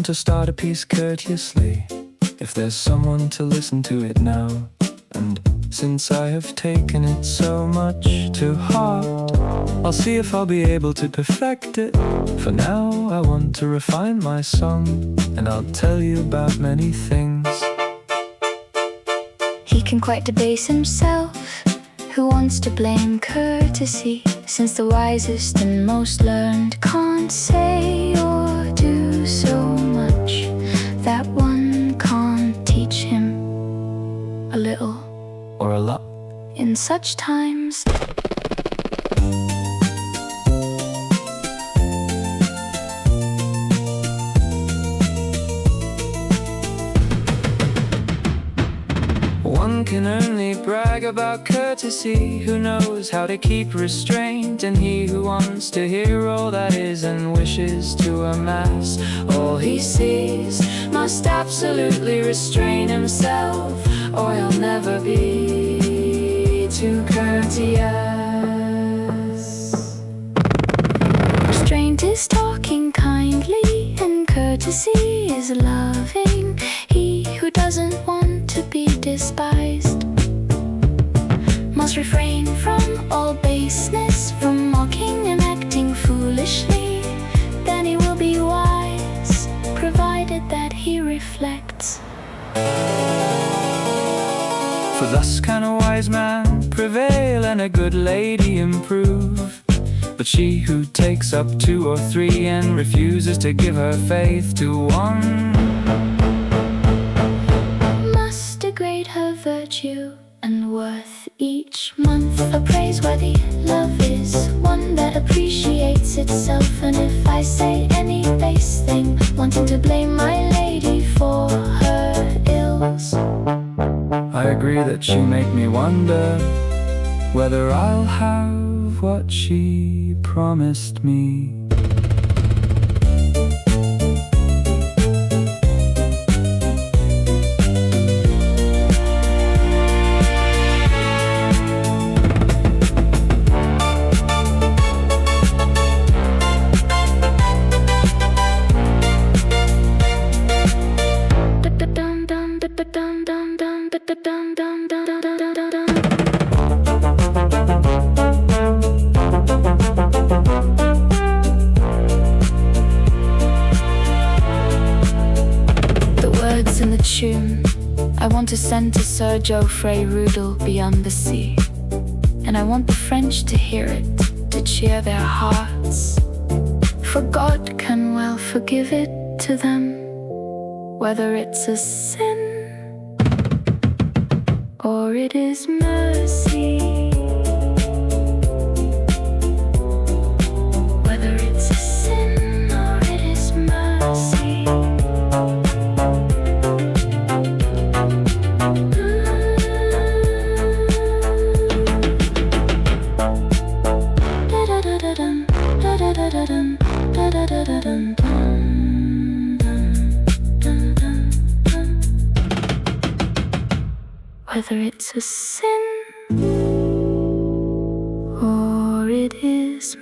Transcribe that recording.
want to start a piece courteously, if there's someone to listen to it now. And since I have taken it so much to heart, I'll see if I'll be able to perfect it. For now I want to refine my song, and I'll tell you about many things. He can quite debase himself. Who wants to blame courtesy, since the wisest and most learned can't say or do so much that one can't teach him a little or a lot in such times. One can only brag about courtesy who knows how to keep restraint, and he who wants to hear all that is and wishes to amass all he sees must absolutely restrain himself, or he'll never be too courteous. Restraint is talking kindly, and courtesy is loving. He who doesn't want to be despised must refrain from all baseness, from mocking and acting foolishly. Then he will be wise, provided that he reflects. For thus can a wise man prevail and a good lady improve. But she who takes up two or three and refuses to give her faith to one must degrade her virtue and worth each month. A praiseworthy love is one that appreciates itself. And if I say any base thing, wanting to blame my lady for her ills, I agree that you make me wonder whether I'll have what she promised me. In the tune I want to send to Sir Geoffrey Rudel beyond the sea, and I want the French to hear it, to cheer their hearts. For God can well forgive it to them, whether it's a sin or it is mercy. Whether it's a sin or it is mercy. Whether it's a sin or it is